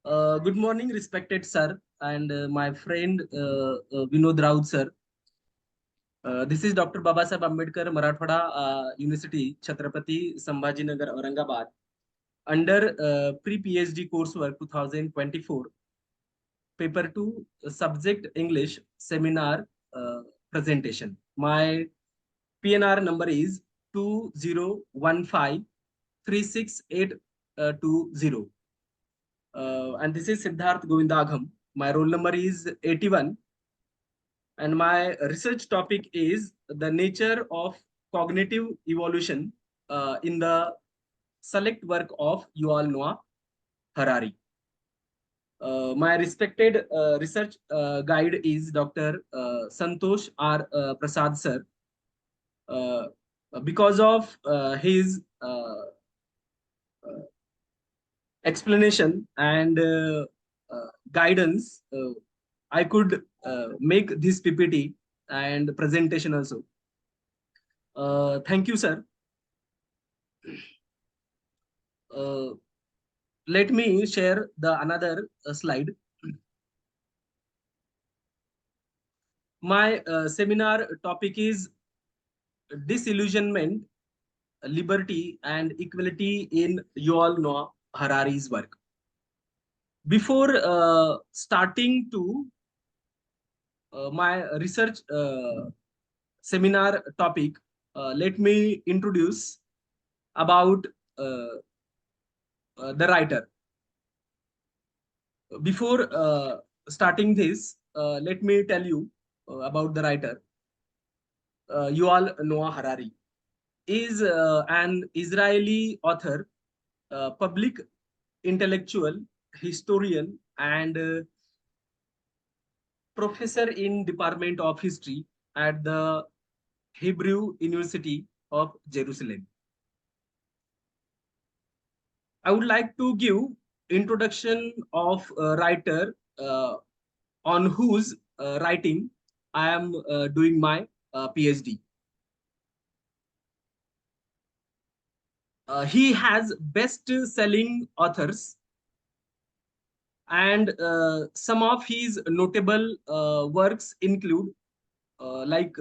Good morning, respected sir, and my friend Vinod Raut sir. This is Dr. Babasaheb Ambedkar, Marathwada University, Chhatrapati Sambhajinagar, Aurangabad, under pre-PhD coursework 2024, paper 2, subject English, seminar presentation. My PNR number is 2015368820. And this is Siddharth Govindagham. My roll number is 81, and my research topic is the nature of cognitive evolution in the select work of Yuval Noah Harari. My respected research guide is Dr. Santosh R. Prasad sir. Uh, because of his explanation and guidance, I could make this PPT and presentation also. Thank you, sir. Uh, Let me share the another slide. My seminar topic is disillusionment, liberty, and equality in Yuval Noah Harari's work. Before starting to my research seminar topic, let me introduce about the writer. Before starting this, let me tell you about the writer. Yuval Noah Harari is an Israeli author, public intellectual, historian, and professor in Department of History at the Hebrew University of Jerusalem. I would like to give introduction of a writer on whose writing I am doing my PhD. He has best-selling authors, and some of his notable works include like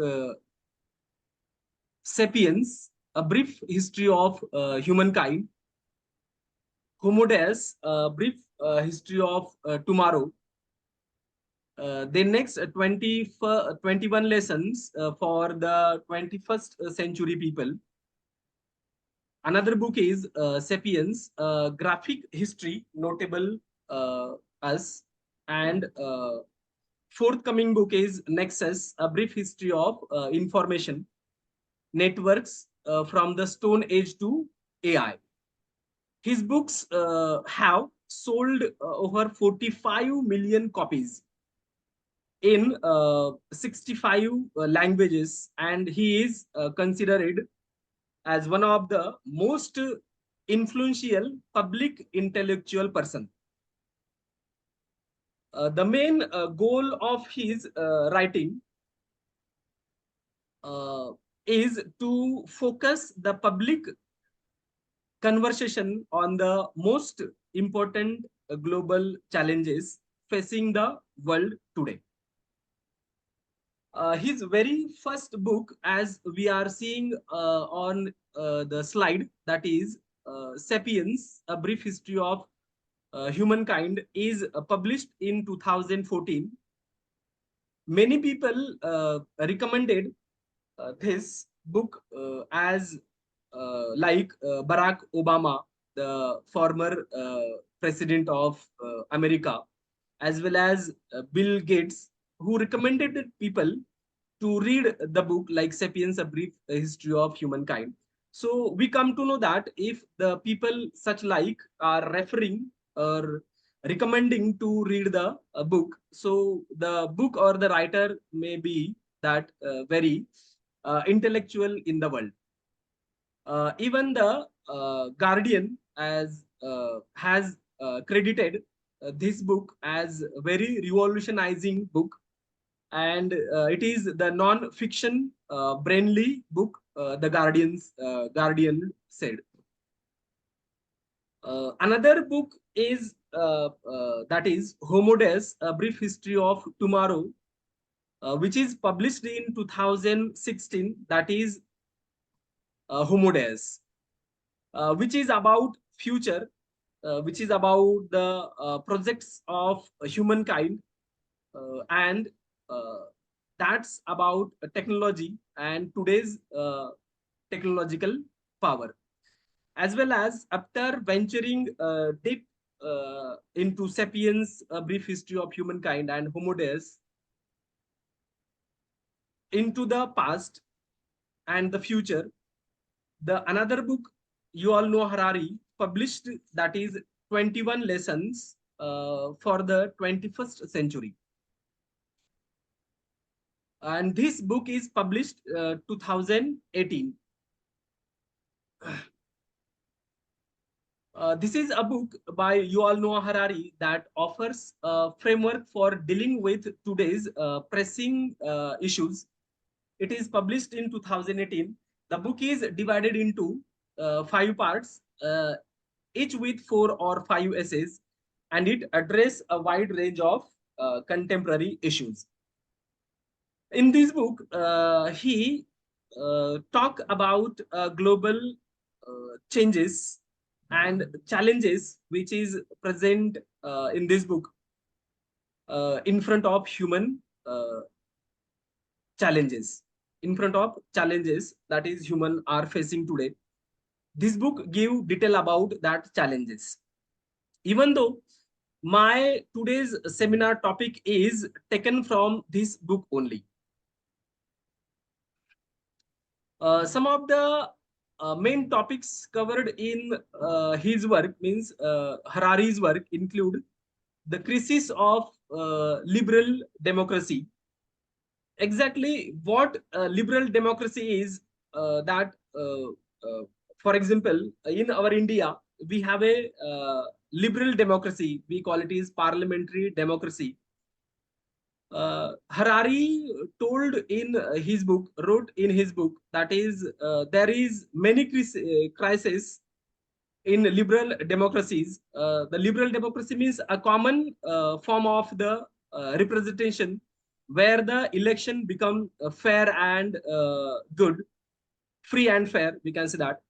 Sapiens, A Brief History of Humankind, Homo Deus, A Brief History of Tomorrow. Then next 21 lessons for the 21st century people. Another book is Sapiens, Graphic History, Notable Us. And forthcoming book is Nexus, A Brief History of Information Networks from the Stone Age to AI. His books have sold over 45 million copies in 65 languages, and he is considered as one of the most influential public intellectual person. The main goal of his writing is to focus the public conversation on the most important global challenges facing the world today. His very first book, as we are seeing on the slide, that is Sapiens, A Brief History of Humankind, is published in 2014. Many people recommended this book as like Barack Obama, the former president of America, as well as Bill Gates, who recommended people to read the book like Sapiens, A Brief History of Humankind. So we come to know that if the people such like are referring or recommending to read the book, so the book or the writer may be that very intellectual in the world. Even the Guardian has credited this book as a very revolutionizing book, and it is the non-fiction brainly book. The Guardian said. Another book is that is Homo Deus, A Brief History of Tomorrow, which is published in 2016, that is Homo Deus, which is about future, which is about the projects of humankind, and uh, that's about technology and today's technological power, as well as after venturing deep into Sapiens, A Brief History of Humankind, and Homo Deus, into the past and the future. The another book you all know Harari published, that is 21 lessons for the 21st century. And this book is published 2018. This is a book by Yuval Noah Harari that offers a framework for dealing with today's pressing issues. It is published in 2018. The book is divided into 5 parts, each with 4 or 5 essays, and it addresses a wide range of contemporary issues. In this book, he talk about global changes and challenges which is present in this book in front of human challenges, in front of challenges that is human are facing today. This book give detail about that challenges. Even though my today's seminar topic is taken from this book only, some of the main topics covered in his work, means Harari's work, include the crisis of liberal democracy. Exactly what liberal democracy is, that for example, in our India we have a liberal democracy, we call it is parliamentary democracy. Harari told in his book, wrote in his book, that is there is many crises in liberal democracies. The liberal democracy means a common form of the representation where the election become fair and good, free and fair. We can say that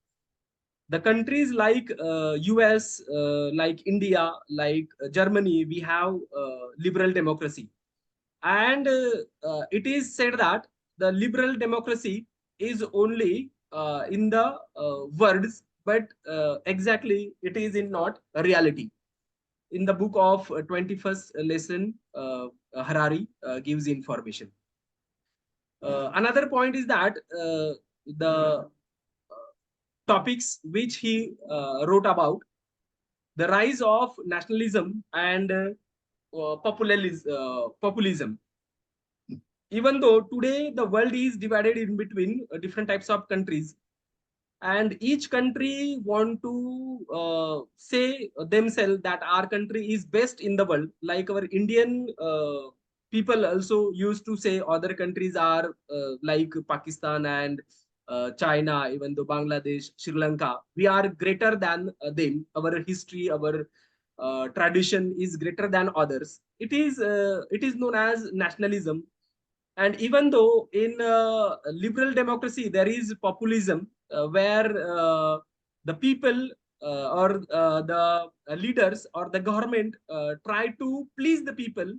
the countries like US, like India, like Germany, we have liberal democracy, and it is said that the liberal democracy is only in the words, but exactly it is in not a reality. In the book of 21st lesson, Harari gives information. Another point is that the topics which he wrote about, the rise of nationalism and populism. Even though today the world is divided in between different types of countries, and each country want to say themselves that our country is best in the world, like our Indian people also used to say other countries are like Pakistan and China, even though Bangladesh, Sri Lanka, we are greater than them. Our history, our tradition is greater than others. It is known as nationalism. And even though in liberal democracy there is populism, where the people or the leaders or the government try to please the people,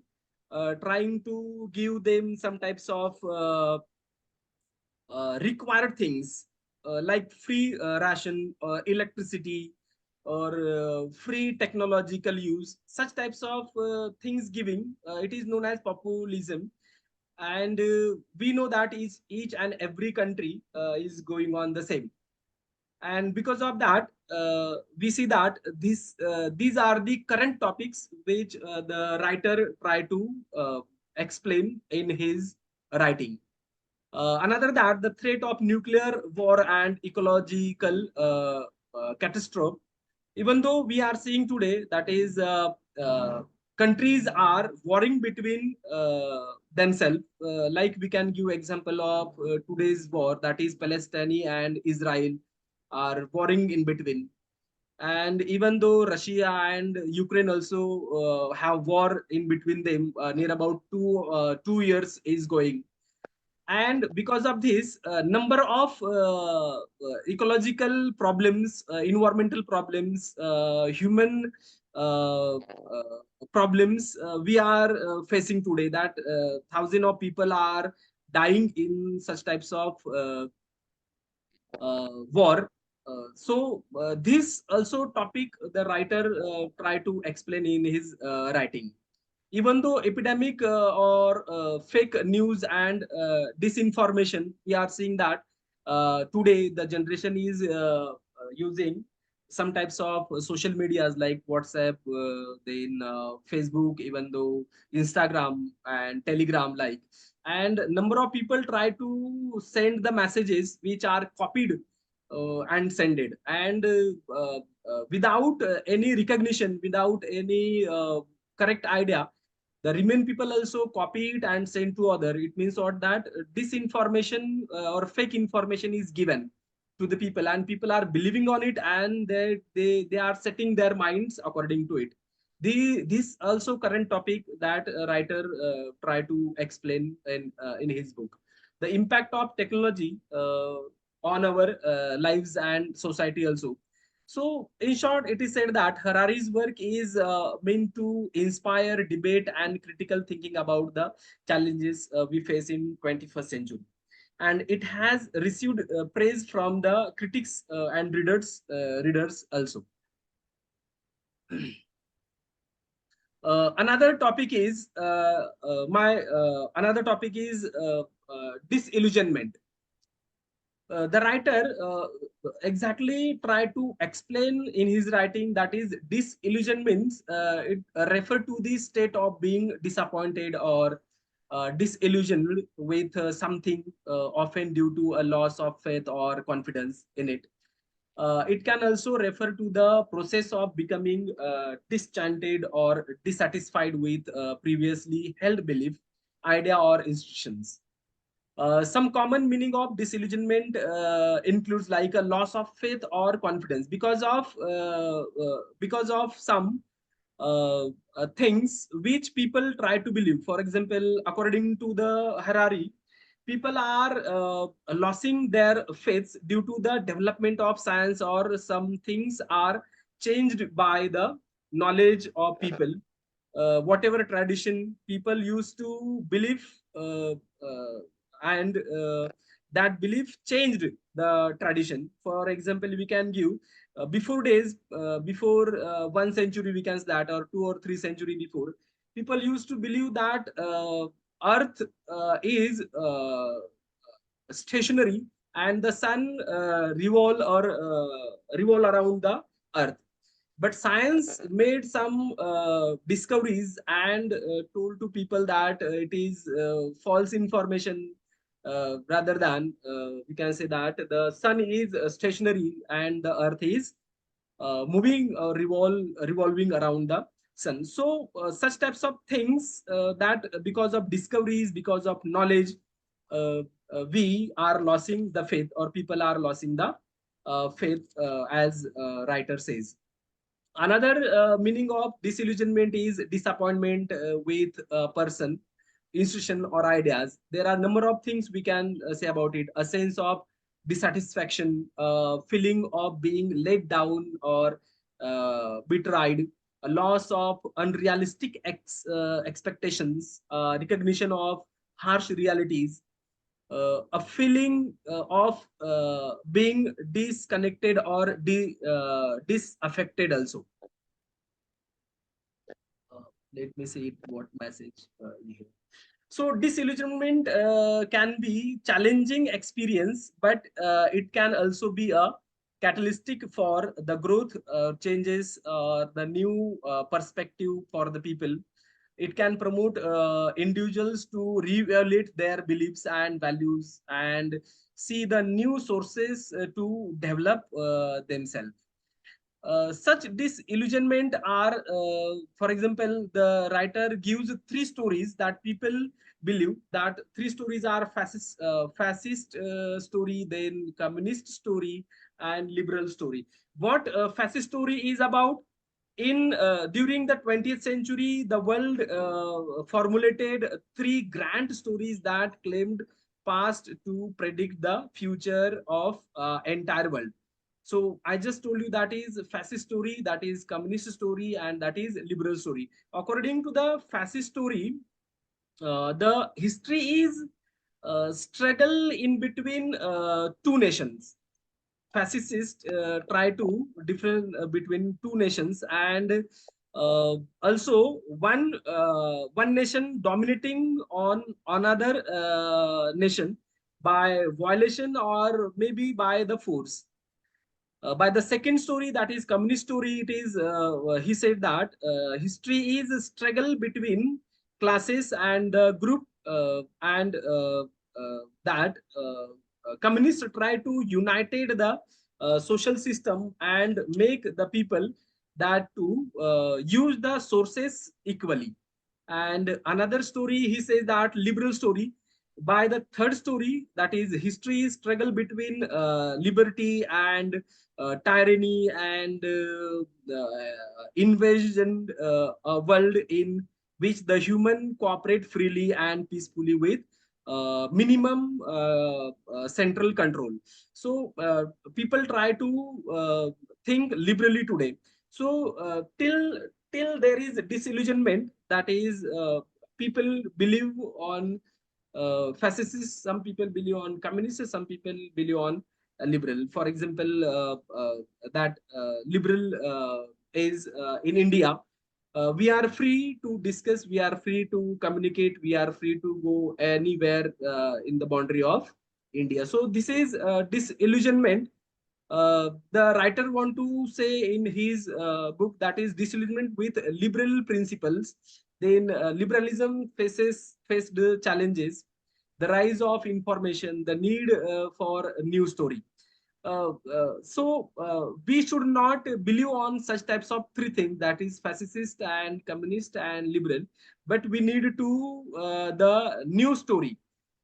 trying to give them some types of required things, like free ration or electricity, or free technological use, such types of things giving, it is known as populism. And we know that is each and every country is going on the same. And because of that, we see that these are the current topics which the writer try to explain in his writing. Another that the threat of nuclear war and ecological catastrophe. Even though we are seeing today that is countries are warring between themselves, like we can give example of today's war, that is Palestine and Israel are warring in between. And even though Russia and Ukraine also have war in between them, near about 2 years is going. And because of this, number of ecological problems, environmental problems, human problems we are facing today, that thousands of people are dying in such types of war. This also topic the writer try to explain in his writing. Even though epidemic or fake news and disinformation, we are seeing that today the generation is using some types of social medias like WhatsApp, then Facebook, even though Instagram and Telegram, like. And number of people try to send the messages which are copied and send it, and without any recognition, without any correct idea, the remain people also copy it and send to other. It means what, that disinformation or fake information is given to the people, and people are believing on it, and they are setting their minds according to it. This also current topic that writer try to explain in his book, the impact of technology on our lives and society also. So, in short, it is said that Harari's work is meant to inspire debate and critical thinking about the challenges we face in 21st century. And it has received praise from the critics and readers also. Another topic is my another topic is disillusionment. The writer exactly tried to explain in his writing, that is disillusion means it refer to the state of being disappointed or disillusioned with something, often due to a loss of faith or confidence in it. It can also refer to the process of becoming disenchanted or dissatisfied with previously held belief, idea, or institutions. Some common meaning of disillusionment includes like a loss of faith or confidence because of some things which people try to believe. For example, according to the Harari, people are losing their faiths due to the development of science, or some things are changed by the knowledge of people. Whatever tradition people used to believe, and that belief changed the tradition. For example, we can give before days, before 1 century, we can say that, or 2 or 3 century before, people used to believe that earth is stationary, and the sun revolve around the earth. But science made some discoveries and told to people that it is false information. Rather than we can say that the sun is stationary and the earth is moving or revolving around the sun. So such types of things, that because of discoveries, because of knowledge, we are losing the faith, or people are losing the faith, as writer says. Another meaning of disillusionment is disappointment with a person, institution, or ideas. There are a number of things we can say about it: a sense of dissatisfaction, feeling of being let down or betrayed, a loss of unrealistic expectations, recognition of harsh realities, a feeling of being disconnected or disaffected also. Uh, Let me see what message here. So disillusionment can be challenging experience, but it can also be a catalytic for the growth, changes, the new perspective for the people. It can promote individuals to reevaluate their beliefs and values, and see the new sources to develop themselves. Such disillusionment are, for example, the writer gives three stories that people believe. That three stories are fascist story, then communist story, and liberal story. What fascist story is about? In during the 20th century, the world formulated three grand stories that claimed past to predict the future of entire world. So I just told you that is fascist story, that is communist story, and that is liberal story. According to the fascist story, the history is struggle in between two nations. Fascists try to different between two nations, and also one nation dominating on another nation by violation or maybe by the force. By the second story, that is communist story, it is he said that history is a struggle between classes and group, and that communists try to united the social system and make the people that to use the sources equally. And another story, he says that liberal story. By the third story, that is history struggle between liberty and tyranny and invasion, a world in which the human cooperate freely and peacefully with minimum central control. So people try to think liberally today. So till there is disillusionment, that is people believe on fascists, some people believe on communists, some people believe on liberal. For example, that liberal is in India. We are free to discuss, we are free to communicate, we are free to go anywhere in the boundary of India. So this is disillusionment. The writer want to say in his book, that is disillusionment with liberal principles. Then liberalism faced the challenges, the rise of information, the need for a new story. So we should not believe on such types of three things, that is fascist and communist and liberal, but we need to the new story.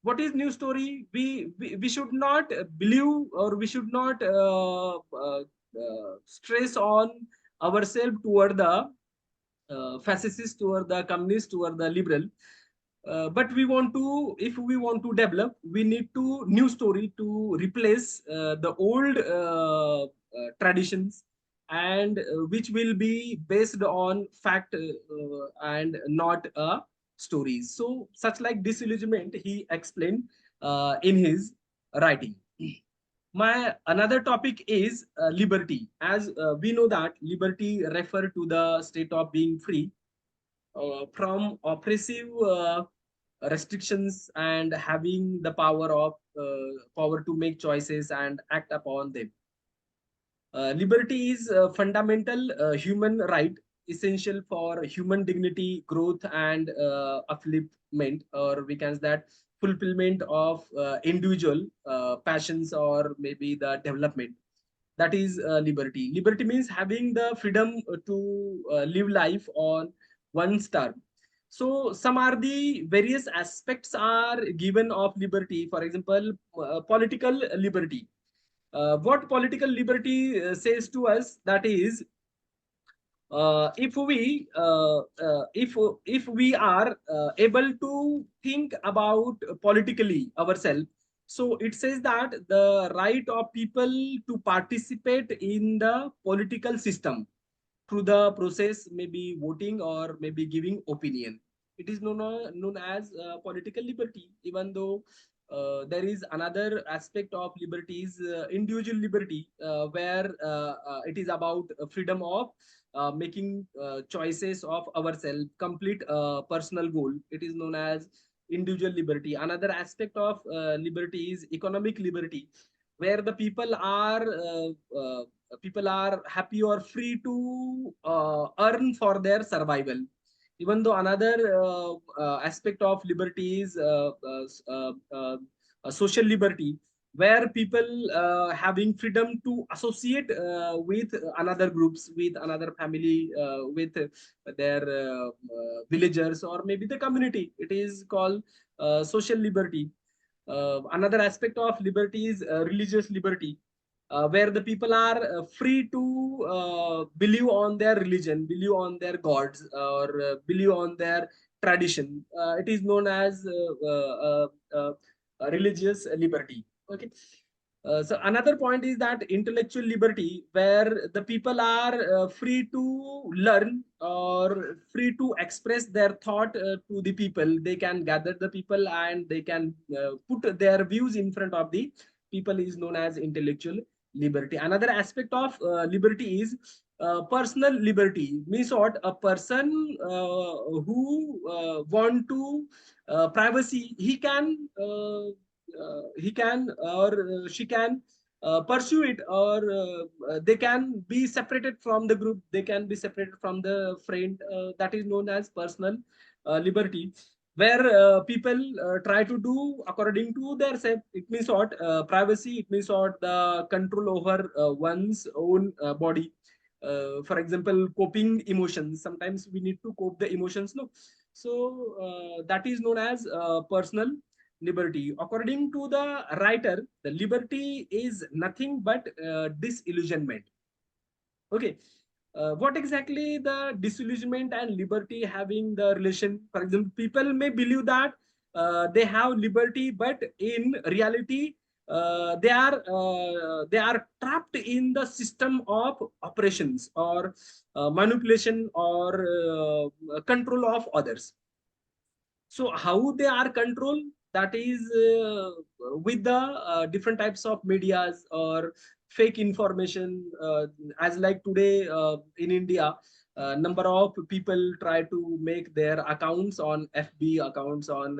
What is new story? We should not believe, or we should not stress on ourselves toward the fascist, toward the communist, toward the liberal. But we want to, if we want to develop, we need to new story to replace the old traditions, and which will be based on fact and not stories. So such like disillusionment he explained in his writing. My another topic is liberty. As we know that liberty refer to the state of being free from oppressive restrictions and having the power to make choices and act upon them. Liberty is a fundamental human right, essential for human dignity, growth, and upliftment, or we can say that fulfillment of individual passions or maybe the development. That is liberty. Liberty means having the freedom to live life on one's term. So some are the various aspects are given of liberty. For example, political liberty. What political liberty says to us, that is if we are able to think about politically ourselves, so it says that the right of people to participate in the political system through the process, maybe voting or maybe giving opinion. It is known as political liberty. Even though there is another aspect of liberty is individual liberty, where it is about freedom of making choices of ourselves, complete personal goal. It is known as individual liberty. Another aspect of liberty is economic liberty, where the people are happy or free to earn for their survival. Even though another aspect of liberty is social liberty, where people having freedom to associate with another groups, with another family, with their villagers or maybe the community. It is called social liberty. Another aspect of liberty is religious liberty. where the people are free to believe on their religion, believe on their gods, or believe on their tradition. It is known as religious liberty. Okay. So another point is that intellectual liberty, where the people are free to learn or free to express their thought to the people. They can gather the people and they can put their views in front of the people, is known as intellectual liberty. Another aspect of liberty is personal liberty. Means what? A person who want to privacy, he can or she can pursue it, or they can be separated from the group, they can be separated from the friend. That is known as personal liberty, where people try to do according to their self. It means what? Privacy. It means what? The control over one's own body. For example, coping emotions. Sometimes we need to cope the emotions, no? So that is known as personal liberty. According to the writer, the liberty is nothing but disillusionment. Okay. What exactly the disillusionment and liberty having the relation? For example, people may believe that they have liberty, but in reality, they are trapped in the system of operations or manipulation or control of others. So how they are controlled? That is with the different types of medias or fake information. As like today in India, number of people try to make their accounts on FB, accounts on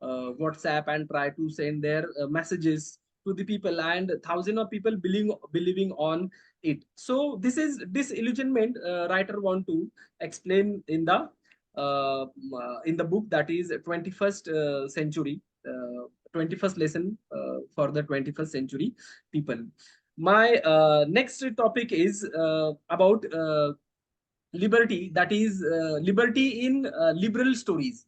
WhatsApp, and try to send their messages to the people, and thousands of people believing on it. So this is disillusionment. Writer want to explain in the book, that is 21st century, 21st lesson for the 21st century people. My next topic is about liberty, that is liberty in liberal stories.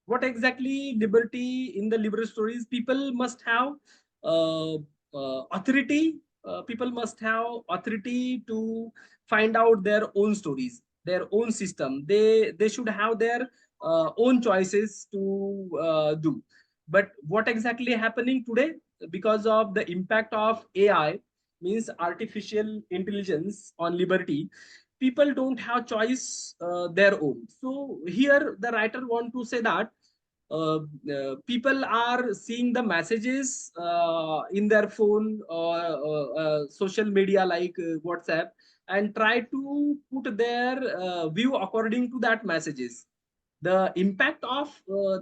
What exactly liberty in the liberal stories? People must have authority. People must have authority to find out their own stories, their own system. They should have their own choices to do. But what exactly happening today? Because of the impact of AI, means artificial intelligence, on liberty, people don't have choice their own. So here the writer want to say that people are seeing the messages in their phone or social media like WhatsApp, and try to put their view according to that messages. The impact of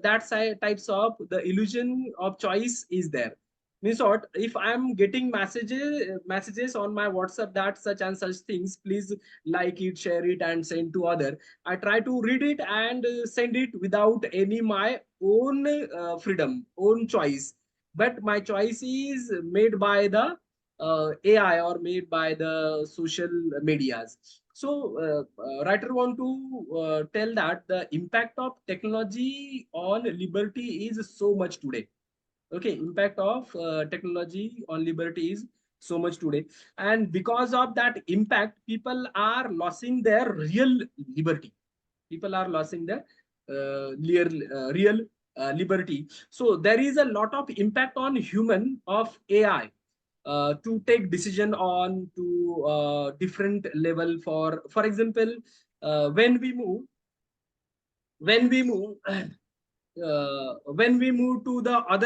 that types of the illusion of choice is there. Means what? If I'm getting messages on my WhatsApp that such and such things, please like it, share it, and send to other. I try to read it and send it without any my own freedom, own choice. But my choice is made by the AI or made by the social medias. So writer want to tell that the impact of technology on liberty is so much today. Okay, impact of technology on liberty is so much today, and because of that impact, people are losing their real liberty. People are losing their real liberty. So there is a lot of impact on human of AI to take decision on to different level. For example, when we move when we move when we move to the other